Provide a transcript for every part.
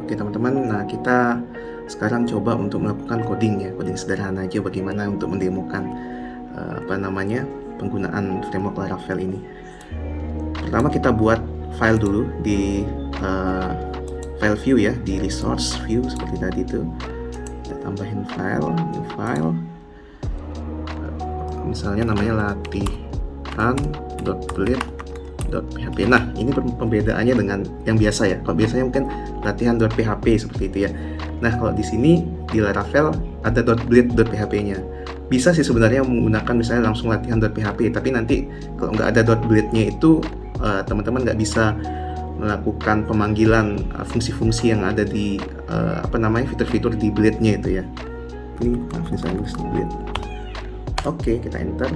Oke teman-teman, nah kita sekarang coba untuk melakukan coding ya, coding sederhana aja bagaimana untuk mendemokan penggunaan framework Laravel ini. Pertama kita buat file dulu di file view ya, di resource view seperti tadi itu. Kita tambahin file, new file. Misalnya namanya latihan.blade.php. Nah, ini pembedaannya dengan yang biasa ya. Kalau biasanya mungkin latihan.php seperti itu ya. Nah, kalau di sini di Laravel ada .blade.php-nya. Bisa sih sebenarnya menggunakan misalnya langsung latihan.php, tapi nanti kalau nggak ada .blade-nya itu teman-teman nggak bisa melakukan pemanggilan fungsi-fungsi yang ada di fitur-fitur di blade-nya itu ya. Ini misalnya di blade. Oke, kita enter.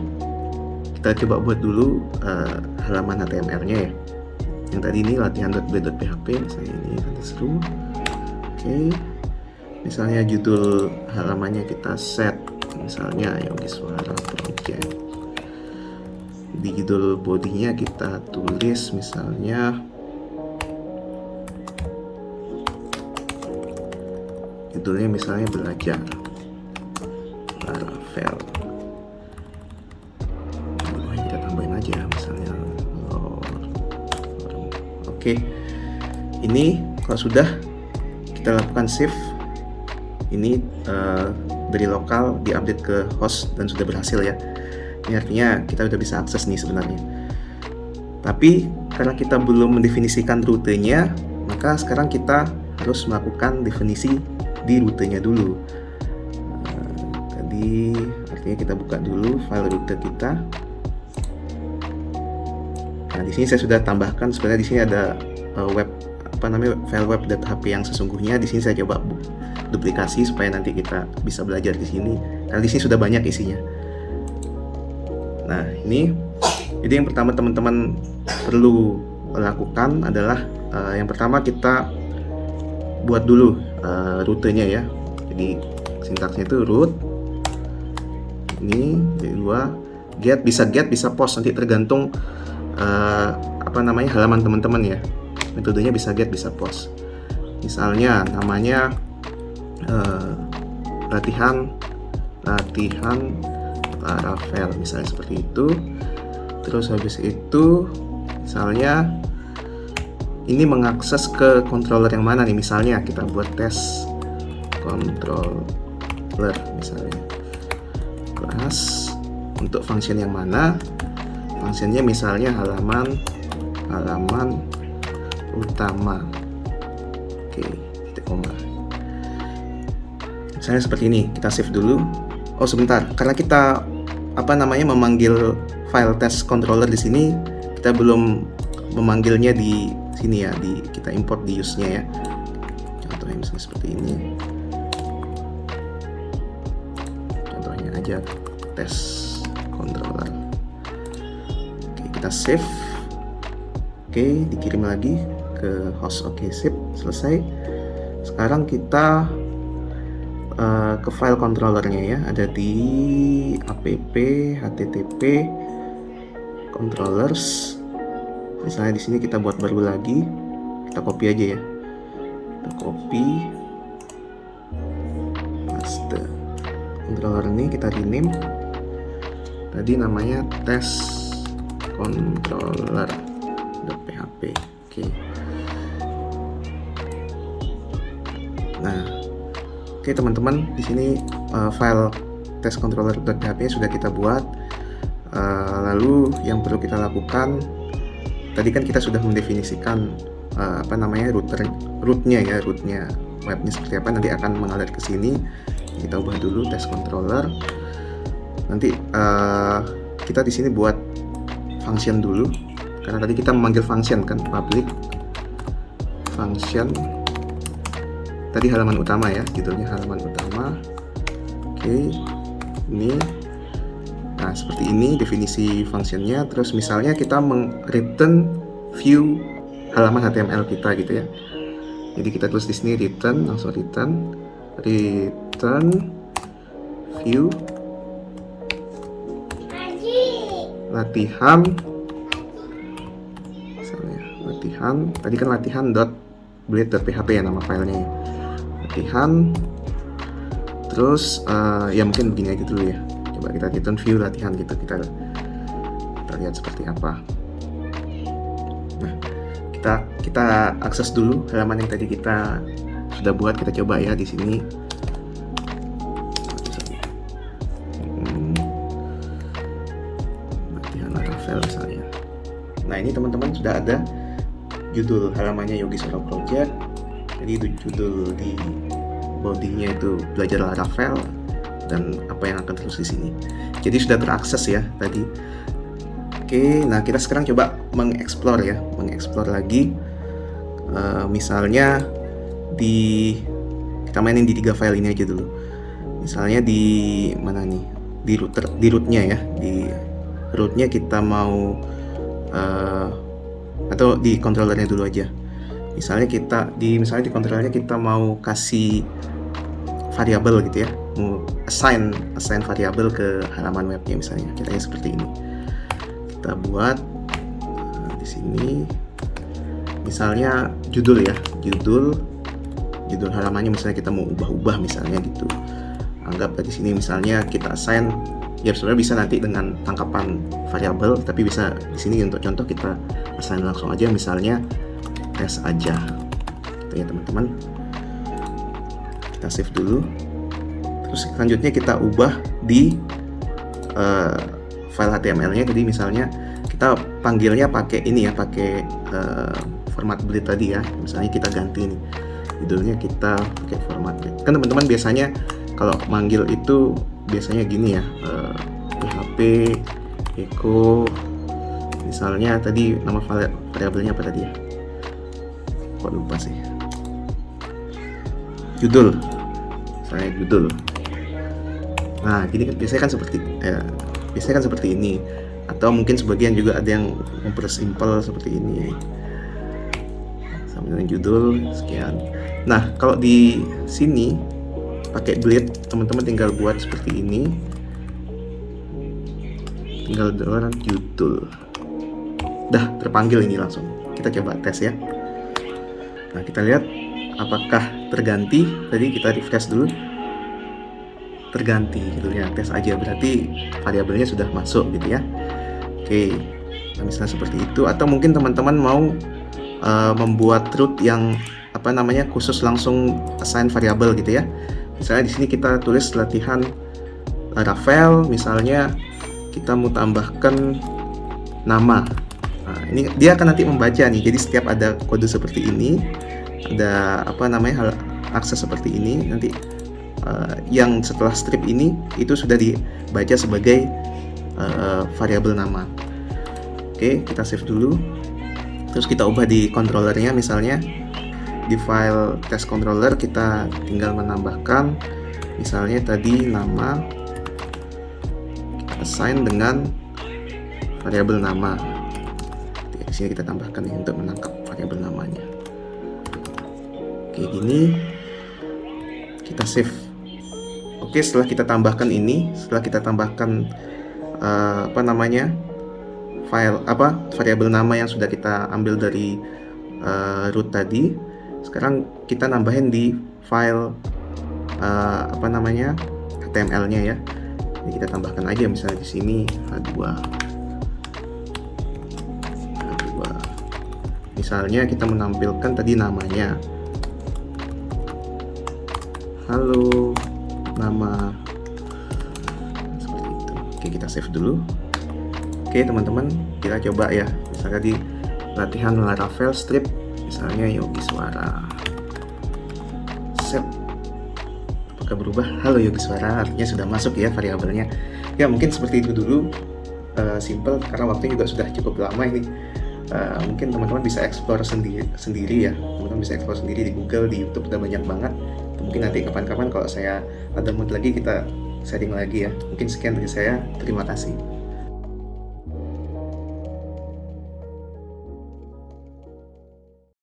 Kita coba buat dulu halaman HTML-nya ya. Yang tadi ini latihan.blade.php, misalnya ini seru. Oke. Misalnya judul halamannya kita set, misalnya Yogi Suara Project. Di judul bodinya kita tulis misalnya judulnya misalnya belajar Laravel. Kita tambahin aja misalnya Oke, ini kalau sudah kita lakukan save, ini dari lokal diupdate ke host dan sudah berhasil ya. Ini artinya kita udah bisa akses nih sebenarnya. Tapi karena kita belum mendefinisikan rutenya, maka sekarang kita harus melakukan definisi di rutenya dulu. Tadi artinya kita buka dulu file rute kita. Nah, di sini saya sudah tambahkan sebenarnya di sini ada file web.php yang sesungguhnya. Di sini saya coba duplikasi supaya nanti kita bisa belajar di sini. Karena di sini sudah banyak isinya. Nah, ini jadi yang pertama teman-teman perlu lakukan adalah yang pertama kita buat dulu rutenya ya. Jadi sintaksnya itu root. Ini jadi dua get bisa post, nanti tergantung halaman teman-teman ya. Metodenya bisa get bisa post. Misalnya namanya latihan Laravel misalnya seperti itu. Terus habis itu misalnya ini mengakses ke controller yang mana nih, misalnya kita buat tes controller misalnya kelas untuk function yang mana, functionnya misalnya halaman utama. Oke, titik koma misalnya seperti ini. Kita save dulu. Oh sebentar, karena kita memanggil file test controller di sini, kita belum memanggilnya di sini ya, kita import di use-nya ya. Contohnya misalnya seperti ini. Contohnya aja test controller. Oke, kita save. Oke, dikirim lagi ke host. Oke, sip, selesai. Sekarang kita ke file controllernya ya, ada di app http controllers. Misalnya di sini kita buat baru lagi, kita copy aja ya, kita copy paste controller ini, kita rename tadi namanya test controller.php. Oke. Nah, oke teman-teman, di sini file test controller.php sudah kita buat. Lalu yang perlu kita lakukan, tadi kan kita sudah mendefinisikan rootnya webnya seperti apa, nanti akan mengalir ke sini. Kita ubah dulu test controller. Nanti kita di sini buat function dulu, karena tadi kita memanggil function kan, public function. Tadi halaman utama ya, judulnya halaman utama. Oke, ini. Nah, seperti ini definisi functionnya. Terus misalnya kita return view halaman HTML kita gitu ya. Jadi kita tulis di sini langsung return view latihan. Misalnya latihan, tadi kan latihan blade.php ya nama filenya ya. Latihan. Terus ya mungkin begini aja dulu ya. Coba kita return view latihan gitu, kita lihat seperti apa. Nah, kita akses dulu halaman yang tadi kita sudah buat. Kita coba ya di sini. Latihan Laravel misalnya. Nah, ini teman-teman sudah ada judul halamannya Yogi Swara Project. Jadi itu judul di body-nya itu belajar Laravel dan apa yang akan terus di sini. Jadi sudah terakses ya tadi. Oke, nah kita sekarang coba mengeksplor lagi. Misalnya kita mainin di 3 file ini aja dulu. Misalnya di mana nih? Di rootnya ya. Di rootnya kita mau atau di controllernya dulu aja. Misalnya di controllernya kita mau kasih variabel gitu ya, mau assign variabel ke halaman webnya misalnya, caranya seperti ini. Kita buat di sini, misalnya judul ya, judul halamannya misalnya kita mau ubah misalnya gitu. Anggap di sini misalnya kita assign, ya sebenarnya bisa nanti dengan tangkapan variabel, tapi bisa di sini untuk contoh kita assign langsung aja, misalnya tes aja, gitu ya teman-teman. Kita save dulu. Terus selanjutnya kita ubah di file HTML-nya. Jadi misalnya kita panggilnya pakai ini ya, pakai format blade tadi ya. Misalnya kita ganti nih, judulnya kita pakai format blade. Kan teman-teman biasanya kalau manggil itu biasanya gini ya, PHP echo, misalnya tadi nama variabelnya apa tadi ya? Kok lupa sih. Judul, misalnya judul. Nah, gini kan biasanya kan seperti ini. Atau mungkin sebagian juga ada yang mempersimpel seperti ini. Sama dengan judul sekian. Nah, kalau di sini pakai blade, teman-teman tinggal buat seperti ini. Tinggal doang judul. Dah terpanggil ini langsung. Kita coba tes ya. Nah, kita lihat apakah terganti. Tadi kita refresh dulu, terganti gitu ya, tes aja, berarti variabelnya sudah masuk gitu ya. Oke, nah misalnya seperti itu. Atau mungkin teman-teman mau membuat root yang khusus langsung assign variabel gitu ya. Misalnya di sini kita tulis latihan Laravel, misalnya kita mau tambahkan nama. Nah, ini dia akan nanti membaca nih. Jadi setiap ada kode seperti ini, ada akses seperti ini, nanti yang setelah strip ini itu sudah dibaca sebagai variabel nama. Oke, kita save dulu. Terus kita ubah di controllernya, misalnya di file test controller kita tinggal menambahkan misalnya tadi nama, kita assign dengan variabel nama. Di sini kita tambahkan nih untuk menangkap variabel namanya. Oke, gini kita save. Oke, setelah kita tambahkan ini, variabel nama yang sudah kita ambil dari root tadi, sekarang kita nambahin di file HTML-nya ya. Jadi kita tambahkan aja misalnya di sini H2. Misalnya kita menampilkan tadi namanya, halo nama, seperti itu. Oke, kita save dulu. Oke teman-teman, kita coba ya, misalnya di latihan Laravel strip, misalnya Yogi Swara, set, apakah berubah? Halo Yogi Swara, artinya sudah masuk ya variabelnya. Ya mungkin seperti itu dulu, simple karena waktunya juga sudah cukup lama ini. Mungkin teman-teman bisa explore sendiri ya, teman-teman bisa explore sendiri di Google, di YouTube udah banyak banget. Mungkin nanti kapan-kapan kalau saya ada mood lagi kita sharing lagi ya. Mungkin sekian dari saya, terima kasih.